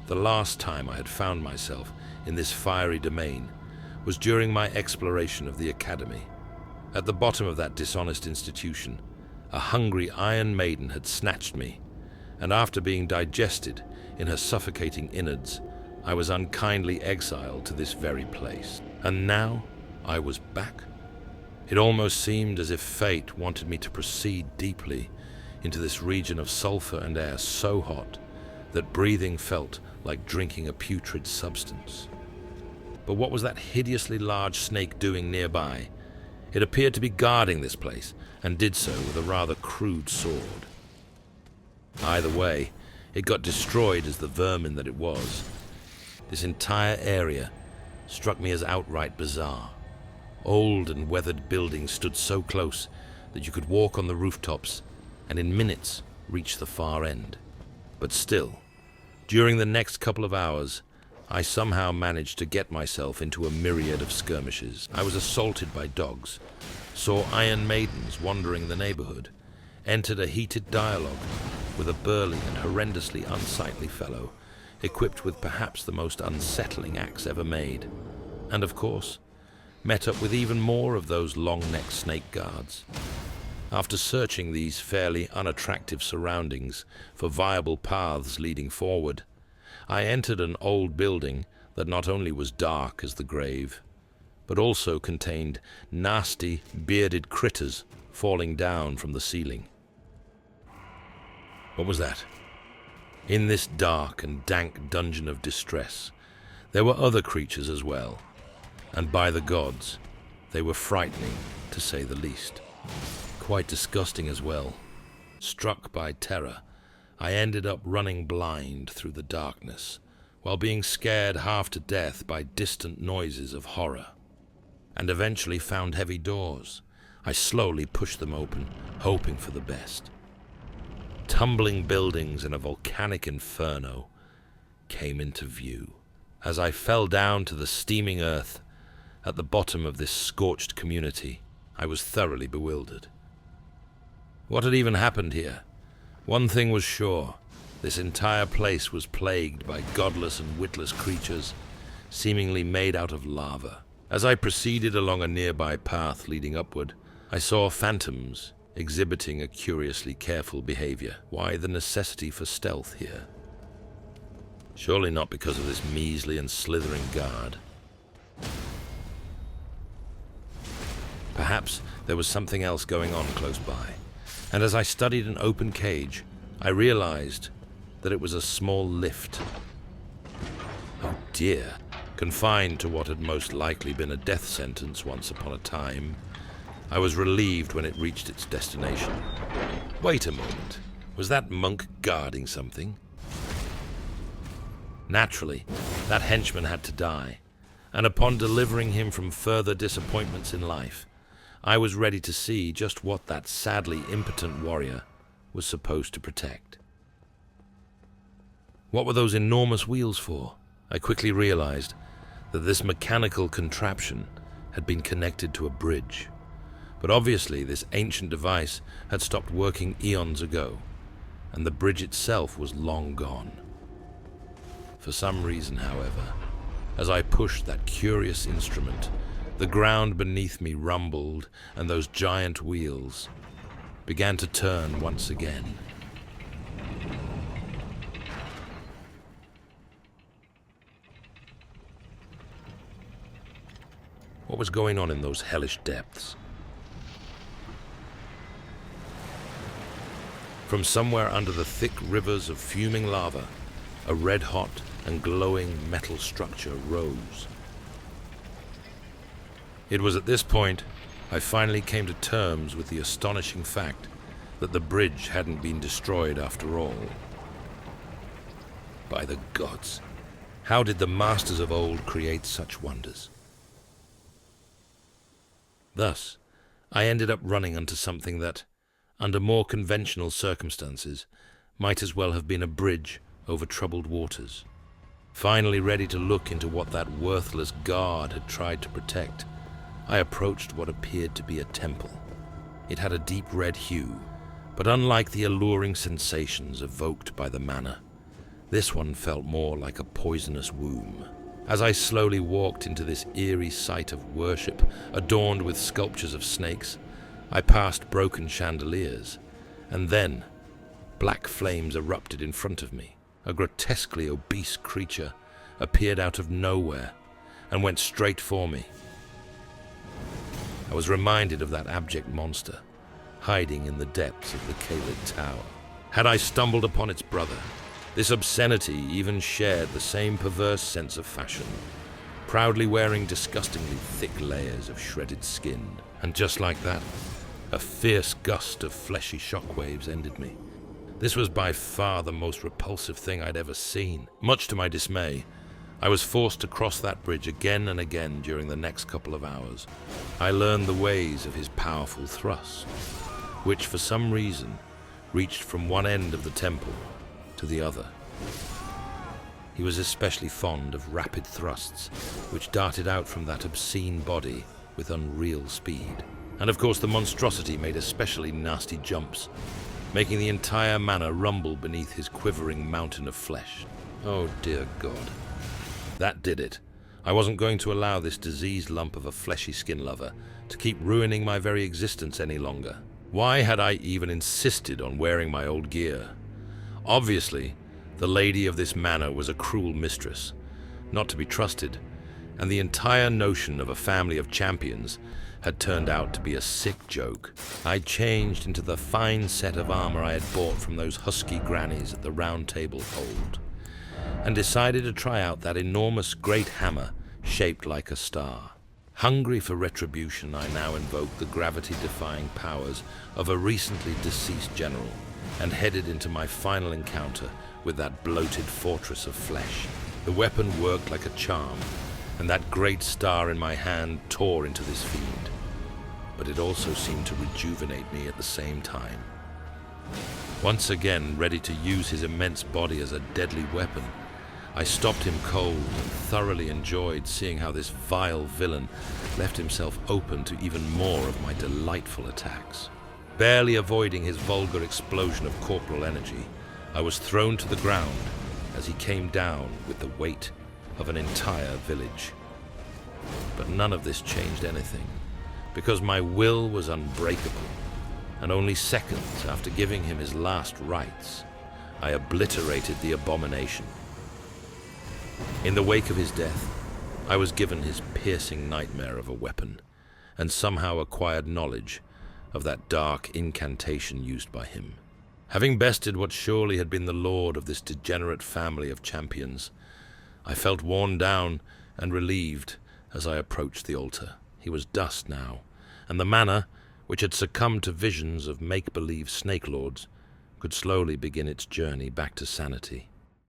The last time I had found myself in this fiery domain was during my exploration of the academy. At the bottom of that dishonest institution, a hungry Iron Maiden had snatched me, and after being digested in her suffocating innards, I was unkindly exiled to this very place. And now I was back. It almost seemed as if fate wanted me to proceed deeply into this region of sulfur and air so hot that breathing felt like drinking a putrid substance. But what was that hideously large snake doing nearby? It appeared to be guarding this place, and did so with a rather crude sword. Either way, it got destroyed as the vermin that it was. This entire area struck me as outright bizarre. Old and weathered buildings stood so close that you could walk on the rooftops and in minutes reach the far end. But still, during the next couple of hours, I somehow managed to get myself into a myriad of skirmishes. I was assaulted by dogs, saw Iron Maidens wandering the neighborhood, entered a heated dialogue with a burly and horrendously unsightly fellow, equipped with perhaps the most unsettling axe ever made, and of course, met up with even more of those long-necked snake guards. After searching these fairly unattractive surroundings for viable paths leading forward, I entered an old building that not only was dark as the grave, but also contained nasty, bearded critters falling down from the ceiling. What was that? In this dark and dank dungeon of distress, there were other creatures as well, and by the gods, they were frightening, to say the least. Quite disgusting as well. Struck by terror, I ended up running blind through the darkness, while being scared half to death by distant noises of horror, and eventually found heavy doors. I slowly pushed them open, hoping for the best. Tumbling buildings in a volcanic inferno came into view. As I fell down to the steaming earth at the bottom of this scorched community, I was thoroughly bewildered. What had even happened here? One thing was sure, this entire place was plagued by godless and witless creatures, seemingly made out of lava. As I proceeded along a nearby path leading upward, I saw phantoms exhibiting a curiously careful behavior. Why the necessity for stealth here? Surely not because of this measly and slithering guard. Perhaps there was something else going on close by, and as I studied an open cage, I realized that it was a small lift. Oh dear, confined to what had most likely been a death sentence once upon a time, I was relieved when it reached its destination. Wait a moment, was that monk guarding something? Naturally, that henchman had to die, and upon delivering him from further disappointments in life, I was ready to see just what that sadly impotent warrior was supposed to protect. What were those enormous wheels for? I quickly realized that this mechanical contraption had been connected to a bridge. But obviously this ancient device had stopped working eons ago, and the bridge itself was long gone. For some reason, however, as I pushed that curious instrument, the ground beneath me rumbled, and those giant wheels began to turn once again. What was going on in those hellish depths? From somewhere under the thick rivers of fuming lava, a red-hot and glowing metal structure rose. It was at this point I finally came to terms with the astonishing fact that the bridge hadn't been destroyed after all. By the gods, how did the masters of old create such wonders? Thus, I ended up running onto something that, under more conventional circumstances, might as well have been a bridge over troubled waters. Finally ready to look into what that worthless guard had tried to protect, I approached what appeared to be a temple. It had a deep red hue, but unlike the alluring sensations evoked by the manor, This one felt more like a poisonous womb. As I slowly walked into this eerie site of worship, adorned with sculptures of snakes, I passed broken chandeliers, and then black flames erupted in front of me. A grotesquely obese creature appeared out of nowhere and went straight for me. I was reminded of that abject monster, hiding in the depths of the Kaled Tower. Had I stumbled upon its brother, this obscenity even shared the same perverse sense of fashion, proudly wearing disgustingly thick layers of shredded skin. And just like that, a fierce gust of fleshy shockwaves ended me. This was by far the most repulsive thing I'd ever seen. Much to my dismay, I was forced to cross that bridge again and again during the next couple of hours. I learned the ways of his powerful thrust, which for some reason reached from one end of the temple to the other. He was especially fond of rapid thrusts, which darted out from that obscene body with unreal speed. And of course the monstrosity made especially nasty jumps, making the entire manor rumble beneath his quivering mountain of flesh. Oh dear God. That did it. I wasn't going to allow this diseased lump of a fleshy skin lover to keep ruining my very existence any longer. Why had I even insisted on wearing my old gear? Obviously, the lady of this manor was a cruel mistress, not to be trusted, and the entire notion of a family of champions had turned out to be a sick joke. I changed into the fine set of armor I had bought from those husky grannies at the Round Table Hold, and decided to try out that enormous great hammer shaped like a star. Hungry for retribution, I now invoked the gravity-defying powers of a recently deceased general and headed into my final encounter with that bloated fortress of flesh. The weapon worked like a charm, and that great star in my hand tore into this fiend. But it also seemed to rejuvenate me at the same time. Once again, ready to use his immense body as a deadly weapon, I stopped him cold and thoroughly enjoyed seeing how this vile villain left himself open to even more of my delightful attacks. Barely avoiding his vulgar explosion of corporal energy, I was thrown to the ground as he came down with the weight of an entire village. But none of this changed anything, because my will was unbreakable, and only seconds after giving him his last rites, I obliterated the Abomination. In the wake of his death, I was given his piercing nightmare of a weapon, and somehow acquired knowledge of that dark incantation used by him. Having bested what surely had been the lord of this degenerate family of champions, I felt worn down and relieved as I approached the altar. He was dust now, and the manor, which had succumbed to visions of make-believe snake lords, could slowly begin its journey back to sanity.